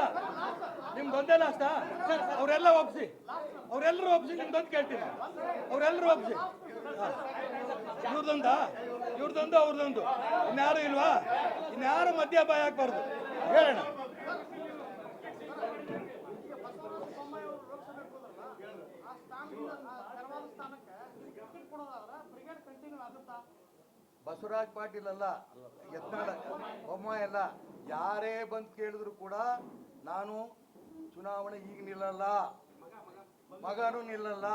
ಲಾಸ್ಟಾ? ನಿಮ್ದೊಂದೇ ಲಾಸ್ಟಾ? ಅವರೆಲ್ಲ ಒಪ್ಸಿ, ಅವರೆಲ್ಲರೂ ಒಪ್ಸಿ, ನಿಮ್ದೊಂದು ಕೇಳ್ತೀನಿ, ಅವರೆಲ್ಲರೂ ಒಪ್ಸಿ. ಇವ್ರದೊಂದಾ? ಇವ್ರದೊಂದು ಅವ್ರದೊಂದು, ಇನ್ಯಾರು ಇಲ್ವಾ? ಇನ್ಯಾರು ಮಧ್ಯ ಬಾಯ್ ಹಾಕ್ಬಾರ್ದು, ಹೇಳೋಣ. ಬಸವರಾಜ್ ಪಾಟೀಲ್ ಅಲ್ಲ, ಯತ್ನಾಳ, ಬೊಮ್ಮಾಯಿ ಅಲ್ಲ, ಯಾರೇ ಬಂದು ಕೇಳಿದ್ರು ಕೂಡ ನಾನು ಚುನಾವಣೆ ಈಗ ನಿಲ್ಲಲ್ಲ, ಮಗನೂ ನಿಲ್ಲಲ್ಲ.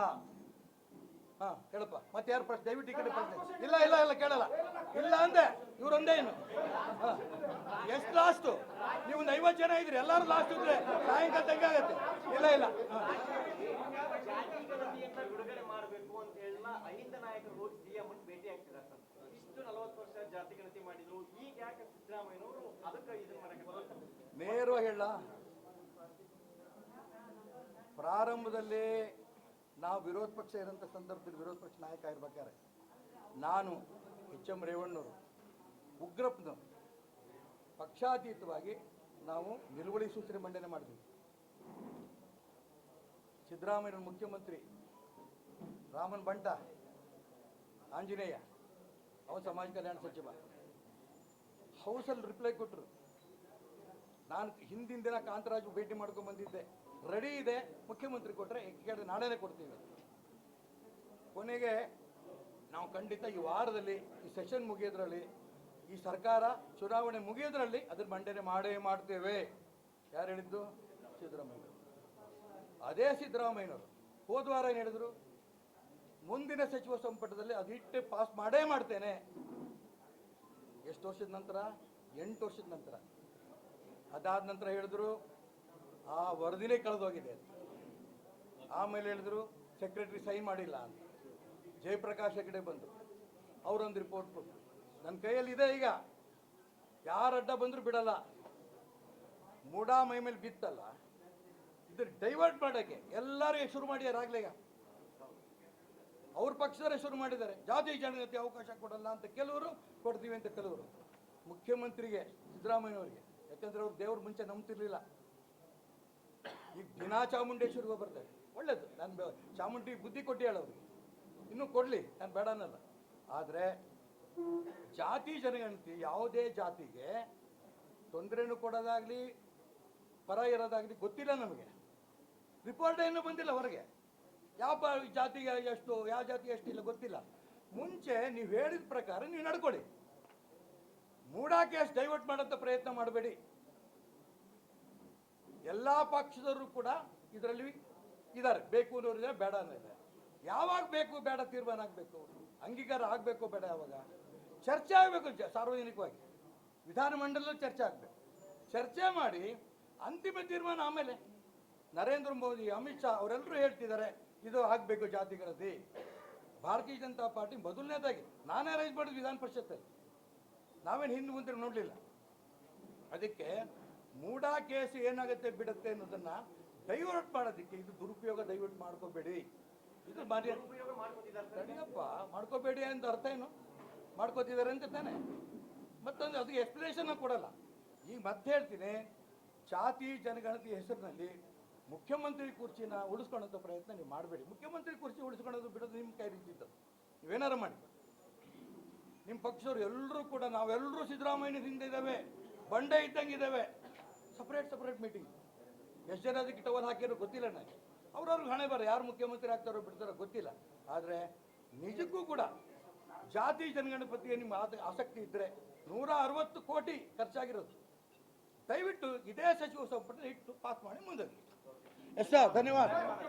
ಹಾ ಹೇಳಪ್ಪ, ಮತ್ತೆ ಯಾರು ಪ್ರಶ್ನೆ? ದಯವಿಟ್ಟು ಈ ಕಡೆ ಪ್ರಶ್ನೆ. ಇಲ್ಲ ಇಲ್ಲ ಇಲ್ಲ ಕೇಳಲ್ಲ, ಇಲ್ಲ ಅಂದೆ. ಇವ್ರೊಂದೇ ಏನು ಎಷ್ಟು ಲಾಸ್ಟು? ನೀವು ಒಂದು 50 ಜನ ಇದ್ರಿ, ಎಲ್ಲರೂ ಲಾಸ್ಟ್ ಇದ್ರೆ ಸಾಯಂಕಾಲ ತಂಗೆ ಆಗತ್ತೆ. ಇಲ್ಲ ಇಲ್ಲ ಬಿಡುಗಡೆ ಮಾಡಬೇಕು ಅಂತ ಹೇಳಿ ಅಹಿಂದ ನಾಯಕರು ಹೋಗಿ ಸಿಎಂ ಭೇಟಿ ಆಗ್ತಿದ್ದಾರೆ ಸರ್. ಇಷ್ಟು 40 ವರ್ಷ ಜಾತಿ ಗಣತಿ ಮಾಡಿದ್ರು, ಈಗ ಯಾಕೆ ಸಿದ್ದರಾಮಯ್ಯನವರು ಅದಕ್ಕೆ ಇದನ್ನ ಮಾಡಕ್ಕೆ? ನೇರವಾಗಿ ಹೇಳ, ಪ್ರಾರಂಭದಲ್ಲಿ ನಾವು ವಿರೋಧ ಪಕ್ಷ ಇರೋಂಥ ಸಂದರ್ಭದಲ್ಲಿ ವಿರೋಧ ಪಕ್ಷ ನಾಯಕ ಇರ್ಬೇಕಾದ್ರೆ ನಾನು ಎಚ್.ಎಂ. ರೇವಣ್ಣವರು ಉಗ್ರಪ್ಪನವರು ಪಕ್ಷಾತೀತವಾಗಿ ನಾವು ನಿಲುವಳಿ ಸೂಚನೆ ಮಂಡನೆ ಮಾಡಿದ್ವಿ. ಸಿದ್ದರಾಮಯ್ಯ ಮುಖ್ಯಮಂತ್ರಿ, ರಾಮನ್ ಬಂಟ, ಆಂಜನೇಯ ಅವನು ಸಮಾಜ ಕಲ್ಯಾಣ ಸಚಿವ, ಹೌಸಲ್ಲಿ ರಿಪ್ಲೈ ಕೊಟ್ಟರು. ನಾನು ಹಿಂದಿನ ದಿನ ಕಾಂತರಾಜು ಭೇಟಿ ಮಾಡ್ಕೊಂಡು ಬಂದಿದ್ದೆ, ರೆಡಿ ಇದೆ, ಮುಖ್ಯಮಂತ್ರಿ ಕೊಟ್ಟರೆ ಕೇಳಿದ್ರೆ ನಾಳೆನೇ ಕೊಡ್ತೀವಿ. ಕೊನೆಗೆ ನಾವು ಖಂಡಿತ ಈ ವಾರದಲ್ಲಿ, ಈ ಸೆಷನ್ ಮುಗಿಯೋದ್ರಲ್ಲಿ, ಈ ಸರ್ಕಾರ ಚುನಾವಣೆ ಮುಗಿಯೋದ್ರಲ್ಲಿ ಅದ್ರ ಮಂಡನೆ ಮಾಡೇ ಮಾಡ್ತೇವೆ. ಯಾರು ಹೇಳಿದ್ದು? ಸಿದ್ದರಾಮಯ್ಯನವರು. ಅದೇ ಸಿದ್ದರಾಮಯ್ಯನವರು ಹೋದ್ವಾರ ಏನು ಹೇಳಿದ್ರು? ಮುಂದಿನ ಸಚಿವ ಸಂಪುಟದಲ್ಲಿ ಅದಿಟ್ಟು ಪಾಸ್ ಮಾಡೇ ಮಾಡ್ತೇನೆ. ಎಷ್ಟು ವರ್ಷದ ನಂತರ? 8 ವರ್ಷದ ನಂತರ. ಅದಾದ ನಂತರ ಹೇಳಿದ್ರು ಆ ವರದಿನೇ ಕಳೆದೋಗಿದೆ. ಆಮೇಲೆ ಹೇಳಿದ್ರು ಸೆಕ್ರೆಟರಿ ಸೈನ್ ಮಾಡಿಲ್ಲ ಅಂತ. ಜಯಪ್ರಕಾಶ್ ಹೆಗಡೆ ಬಂದರು, ಅವರೊಂದು ರಿಪೋರ್ಟ್ ಕೊಟ್ಟರು. ನನ್ನ ಕೈಯಲ್ಲಿ ಇದೆ, ಈಗ ಯಾರು ಅಡ್ಡ ಬಂದರೂ ಬಿಡಲ್ಲ. ಮೂಡಾ ಮೈ ಮೇಲೆ ಬಿತ್ತಲ್ಲ, ಇದು ಡೈವರ್ಟ್ ಮಾಡೋಕ್ಕೆ ಎಲ್ಲರೂ ಶುರು ಮಾಡಿದ್ದಾರೆ. ಆಗಲೇ ಈಗ ಅವ್ರ ಪಕ್ಷದವರೇ ಶುರು ಮಾಡಿದ್ದಾರೆ. ಜಾತಿ ಜನಗತಿ ಅವಕಾಶ ಕೊಡಲ್ಲ ಅಂತ ಕೆಲವರು, ಕೊಡ್ತೀವಿ ಅಂತ ಕೆಲವರು. ಮುಖ್ಯಮಂತ್ರಿಗೆ ಸಿದ್ದರಾಮಯ್ಯನವರಿಗೆ, ಯಾಕಂದರೆ ಅವ್ರು ದೇವ್ರ ಮುಂಚೆ ನಂಬ್ತಿರ್ಲಿಲ್ಲ. ಈಗ ದಿನಾ ಚಾಮುಂಡೇಶ್ವರಿಗೆ ಬರ್ತಾರೆ, ಒಳ್ಳೇದು. ನಾನು ಚಾಮುಂಡಿ ಬುದ್ಧಿ ಕೊಟ್ಟು ಹೇಳೋರಿಗೆ ಇನ್ನೂ ಕೊಡಲಿ, ನಾನು ಬೇಡ ಅನ್ನಲ್ಲ. ಆದರೆ ಜಾತಿ ಜನಗಣತಿ ಯಾವುದೇ ಜಾತಿಗೆ ತೊಂದರೆನೂ ಕೊಡೋದಾಗಲಿ ಪರ ಇರೋದಾಗಲಿ ಗೊತ್ತಿಲ್ಲ ನಮಗೆ. ರಿಪೋರ್ಟ್ ಏನೂ ಬಂದಿಲ್ಲ ಹೊರಗೆ. ಯಾವ ಜಾತಿಗೆ ಎಷ್ಟು, ಯಾವ ಜಾತಿಗೆ ಎಷ್ಟು ಇಲ್ಲ ಗೊತ್ತಿಲ್ಲ. ಮುಂಚೆ ನೀವು ಹೇಳಿದ ಪ್ರಕಾರ ನೀವು ನಡ್ಕೊಳ್ಳಿ. ಮೂಡಾ ಕೇಸ್ ಡೈವರ್ಟ್ ಮಾಡೋಂಥ ಪ್ರಯತ್ನ ಮಾಡಬೇಡಿ. ಎಲ್ಲ ಪಕ್ಷದವರು ಕೂಡ ಇದರಲ್ಲಿ ಇದ್ದಾರೆ, ಬೇಕು ಅನ್ನೋರಿದೆ, ಬೇಡ ಅನ್ನೋದಿದೆ. ಯಾವಾಗ ಬೇಕು ಬೇಡ ತೀರ್ಮಾನ ಆಗಬೇಕು, ಅಂಗೀಕಾರ ಆಗಬೇಕು ಬೇಡ, ಯಾವಾಗ ಚರ್ಚೆ ಆಗಬೇಕು ಸಾರ್ವಜನಿಕವಾಗಿ, ವಿಧಾನಮಂಡಲದಲ್ಲಿ ಚರ್ಚೆ ಆಗಬೇಕು. ಚರ್ಚೆ ಮಾಡಿ ಅಂತಿಮ ತೀರ್ಮಾನ ಆಮೇಲೆ. ನರೇಂದ್ರ ಮೋದಿ, ಅಮಿತ್ ಶಾ ಅವರೆಲ್ಲರೂ ಹೇಳ್ತಿದ್ದಾರೆ ಇದು ಆಗಬೇಕು ಜಾತಿ ಗಣತಿ. ಭಾರತೀಯ ಜನತಾ ಪಾರ್ಟಿ ಮೊದಲನೇದಾಗಿ ನಾನೇ ರೈಸ್ ಮಾಡಿದ್ವಿ ವಿಧಾನ ಪರಿಷತ್ತಲ್ಲಿ, ನಾವೇನು ಹಿಂದೆ ಮುಂದೆ ನೋಡಲಿಲ್ಲ. ಅದಕ್ಕೆ ಮೂಡಾ ಕೇಸ್ ಏನಾಗುತ್ತೆ ಬಿಡುತ್ತೆ ಅನ್ನೋದನ್ನು ಡೈವರ್ಟ್ ಮಾಡೋದಕ್ಕೆ ಇದು ದುರುಪಯೋಗ ದಯವಿಟ್ಟು ಮಾಡ್ಕೋಬೇಡಿ. ಇದು ತಡಿಯಪ್ಪ, ಮಾಡ್ಕೋಬೇಡಿ ಅಂತ ಅರ್ಥ ಏನು? ಮಾಡ್ಕೋತಿದ್ದಾರೆ ಅಂತ ತಾನೆ. ಮತ್ತೊಂದು ಅದಕ್ಕೆ ಎಕ್ಸ್ಪ್ಲನೇಷನ್ ಕೊಡಲ್ಲ. ಈಗ ಮತ್ತೆ ಹೇಳ್ತೀನಿ, ಜಾತಿ ಜನಗಣತಿ ಹೆಸರಿನಲ್ಲಿ ಮುಖ್ಯಮಂತ್ರಿ ಕುರ್ಚಿನ ಉಳಿಸ್ಕೊಳ್ಳೋಂಥ ಪ್ರಯತ್ನ ನೀವು ಮಾಡಬೇಡಿ. ಮುಖ್ಯಮಂತ್ರಿ ಕುರ್ಚಿ ಉಳಿಸ್ಕೊಳ್ಳೋದು ಬಿಡೋದು ನಿಮ್ಮ ಕೈ ರೀತಿದ್ದು. ನೀವೇನಾರು ಮಾಡಿ. ನಿಮ್ಮ ಪಕ್ಷದವ್ರು ಎಲ್ಲರೂ ಕೂಡ, ನಾವೆಲ್ಲರೂ ಸಿದ್ದರಾಮಯ್ಯನ ಹಿಂದೆ ಇದ್ದಾವೆ, ಬಂಡೆ ಇದ್ದಂಗೆ ಇದ್ದಾವೆ. Separate meeting. ಎಷ್ಟು ಜನ ಅದಕ್ಕೆ ಟವಲ್ ಹಾಕಿರೋ ಗೊತ್ತಿಲ್ಲ ನನಗೆ. ಅವ್ರವ್ರಿಗೆ ಹಣೆ ಬರ, ಯಾರು ಮುಖ್ಯಮಂತ್ರಿ ಆಗ್ತಾರೋ ಬಿಡ್ತಾರೋ ಗೊತ್ತಿಲ್ಲ. ಆದರೆ ನಿಜಕ್ಕೂ ಕೂಡ ಜಾತಿ ಜನಗಣತಿಗೆ ನಿಮ್ಮ ಆಸಕ್ತಿ ಇದ್ದರೆ 160 ಕೋಟಿ ಖರ್ಚಾಗಿರೋದು. ದಯವಿಟ್ಟು ಇದೇ ಸಚಿವ ಸಂಪುಟ ಇಟ್ಟು ಪಾಸ್ ಮಾಡಿ ಮುಂದೆ. ಎಸ್ ಸರ್, ಧನ್ಯವಾದ.